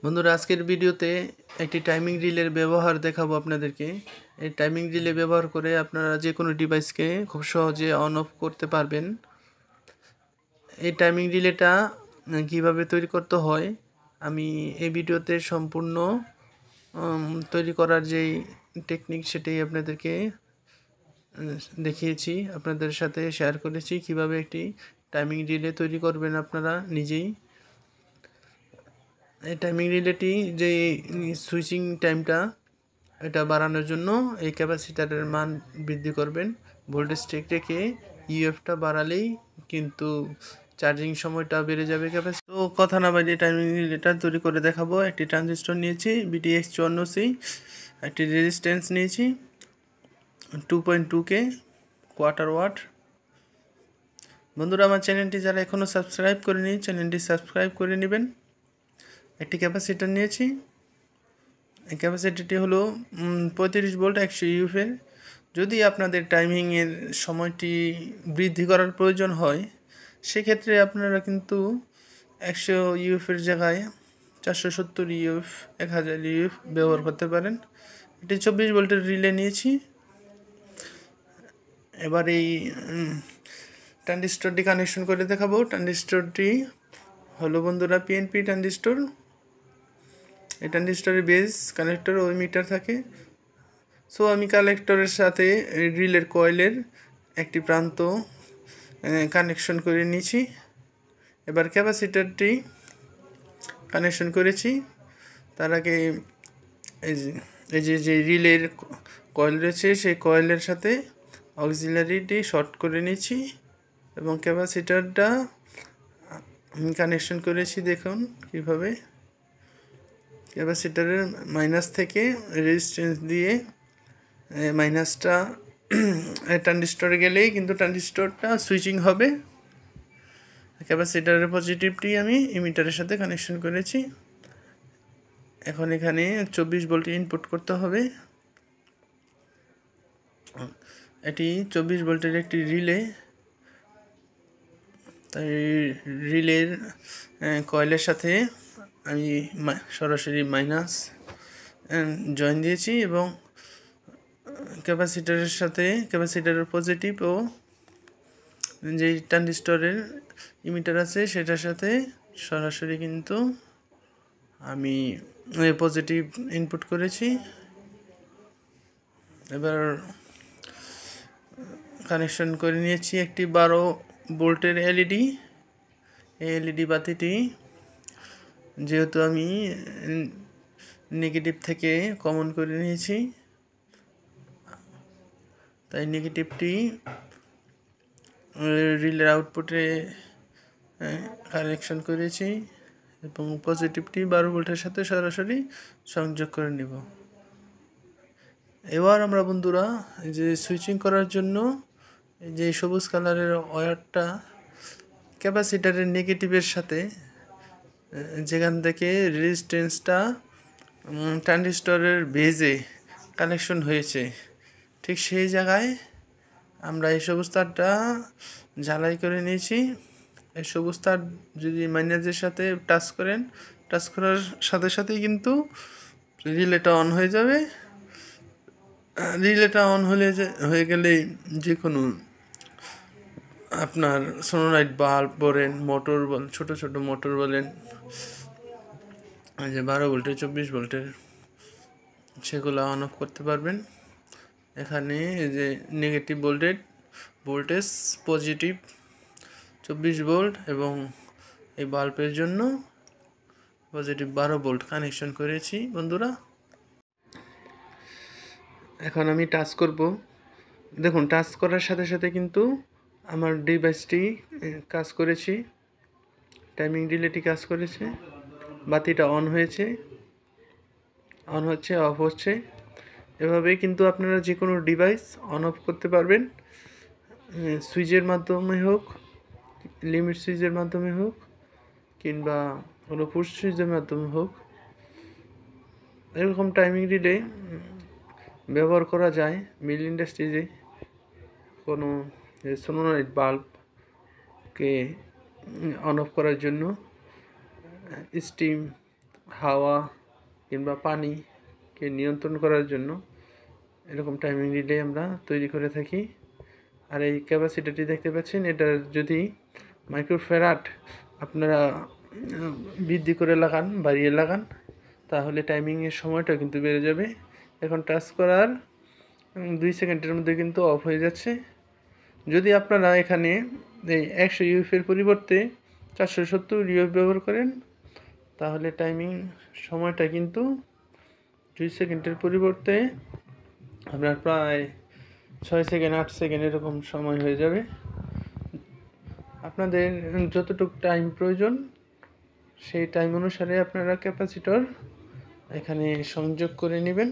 বন্ধুরা, আজকের ভিডিওতে একটি টাইমিং রিলের ব্যবহার দেখাবো আপনাদেরকে। এই টাইমিং রিলে ব্যবহার করে আপনারা যে কোনো ডিভাইসকে খুব সহজে অন অফ করতে পারবেন। এই টাইমিং রিলেটা কিভাবে তৈরি করতে হয় আমি এই ভিডিওতে সম্পূর্ণ তৈরি করার যেই টেকনিক সেটাই আপনাদেরকে দেখিয়েছি, আপনাদের সাথে শেয়ার করেছি কিভাবে একটি টাইমিং রিলে তৈরি করবেন আপনারা নিজেই। এই টাইমিং রিলেটি যে সুইচিং টাইমটা এটা বাড়ানোর জন্য এই ক্যাপাসিটারের মান বৃদ্ধি করবেন। ভোল্টেজ ঠিক রেখে ইউএফটা বাড়ালেই কিন্তু চার্জিং সময়টা বেড়ে যাবে ক্যাপাসিটি। তো কথা না বাড়িয়ে টাইমিং রিলেটা তৈরি করে দেখাবো। একটি ট্রানজিস্টর নিয়েছি BTX54C, একটি রেজিস্ট্যান্স নিয়েছি 2.2K কোয়ার্টার ওয়াট। বন্ধুরা, আমার চ্যানেলটি যারা এখনও সাবস্ক্রাইব করেনি চ্যানেলটি সাবস্ক্রাইব করে নেবেন। একটি ক্যাপাসিটার নিয়েছি। এই ক্যাপাসিটিটি হলো 35 ভোল্ট 100 ইউএফের। যদি আপনাদের টাইমিংয়ের সময়টি বৃদ্ধি করার প্রয়োজন হয় সেক্ষেত্রে আপনারা কিন্তু 100 ইউএফের জায়গায় 470 ইউএফ 1000 ইউএফ ব্যবহার করতে পারেন। এটি 24 ভোল্টের রিলে নিয়েছি। এবার এই ট্রানজিস্টরটি কানেকশন করে দেখাবো। ট্রানজিস্টরটি হলো বন্ধুরা পিএনপি ট্রানজিস্টর। এই ট্রানজিস্টরের বেস কানেক্টর ও মিটার থাকে। সো আমি কালেক্টরের সাথে রিলের কয়েলের একটি প্রান্ত কানেকশন করে নিয়েছি। এবার ক্যাপাসিটারটি কানেকশন করেছি। তার আগে এই যে রিলের কয়েল রয়েছে সেই কয়েলের সাথে অক্সিলারিটি শর্ট করে নিয়েছি এবং ক্যাপাসিটারটা আমি কানেকশন করেছি। দেখুন কিভাবে ক্যাপাসিটারের মাইনাস থেকে রেজিস্ট্যান্স দিয়ে মাইনাসটা ট্রানজিস্টরে গেলেই কিন্তু ট্রানজিস্টরটা সুইচিং হবে। ক্যাপাসিটারের পজিটিভটি আমি ইমিটারের সাথে কানেকশন করেছি। এখন এখানে 24 ভোল্ট ইনপুট করতে হবে। এটি 24 ভোল্টের একটি রিলে। তাই রিলের কয়েলের সাথে আমি সরাসরি মাইনাস জয়েন দিয়েছি এবং ক্যাপাসিটারের সাথে ক্যাপাসিটারের পজিটিভ ও যে ট্রানজিস্টরের ইমিটার আছে সেটার সাথে সরাসরি কিন্তু আমি পজিটিভ ইনপুট করেছি। এবার কানেকশন করে নিয়েছি একটি 12 ভোল্টের এলইডি। এই এলইডি বাতিটি যেহেতু আমি নেগেটিভ থেকে কমন করে নিয়েছি তাই নেগেটিভটি রিলের আউটপুটে কানেকশন করেছি এবং পজিটিভটি 12 ভোল্টের সাথে সরাসরি সংযোগ করে নেব। এবার আমরা বন্ধুরা এই যে সুইচিং করার জন্য এই যে সবুজ কালারের ওয়্যারটা ক্যাপাসিটারের নেগেটিভের সাথে যেখান থেকে রেজিস্ট্যান্সটা ট্রানজিস্টরের বেজে কানেকশন হয়েছে ঠিক সেই জায়গায় আমরা এই সবুজ তারটা ঝালাই করে নিয়েছি। এই সবুজ তার যদি মাইনাসের সাথে টাচ করার সাথে সাথেই কিন্তু রিলেটা অন হয়ে যাবে। রিলেটা অন হয়ে গেলেই যে কোনো আপনার সোনোলাইট বাল্ব বলেন, মোটর বলেন, ছোটো ছোটো মোটর বলেন, যে 12 ভোল্টের 24 ভোল্টের সেগুলো অন অফ করতে পারবেন। এখানে এই যে নেগেটিভ ভোল্টেজ পজিটিভ 24 ভোল্ট এবং এই বাল্বের জন্য পজিটিভ 12 ভোল্ট কানেকশন করেছি বন্ধুরা। এখন আমি টাচ করব। দেখুন টাচ করার সাথে সাথে কিন্তু আমার ডিভাইসটি কাজ করেছি, টাইমিং রিলেটি কাজ করেছে, বাতিটা অন হয়েছে, অন হচ্ছে, অফ হচ্ছে। এভাবেই কিন্তু আপনারা যে কোনো ডিভাইস অন অফ করতে পারবেন, সুইচের মাধ্যমে হোক, লিমিট সুইচের মাধ্যমে হোক কিংবা কোনো পুশ সুইচের মাধ্যমে হোক। এরকম টাইমিং রিলে ব্যবহার করা যায় মিল ইন্ডাস্ট্রিজে কোনো সোনোলাইট বাল্বকে অন অফ করার জন্য, স্টিম হাওয়া কিংবা পানিকে নিয়ন্ত্রণ করার জন্য এরকম টাইমিং রিলে আমরা তৈরি করে থাকি। আর এই ক্যাপাসিটারটি দেখতে পাচ্ছেন, এটার যদি মাইক্রোফ্যারাড আপনারা বৃদ্ধি করে লাগান, বাড়িয়ে লাগান, তাহলে টাইমিংয়ের সময়টা কিন্তু বেড়ে যাবে। এখন টাচ করার 2 সেকেন্ডের মধ্যে কিন্তু অফ হয়ে যাচ্ছে। যদি আপনারা এখানে এই 100 ইউএফের পরিবর্তে 470 ইউএফ ব্যবহার করেন, তাহলে টাইমিং সময়টা কিন্তু 2 সেকেন্ডের পরিবর্তে আপনার প্রায় 6 সেকেন্ড 8 সেকেন্ড এরকম সময় হয়ে যাবে। আপনাদের যতটুকু টাইম প্রয়োজন সেই টাইম অনুসারে আপনারা ক্যাপাসিটর এখানে সংযোগ করে নেবেন।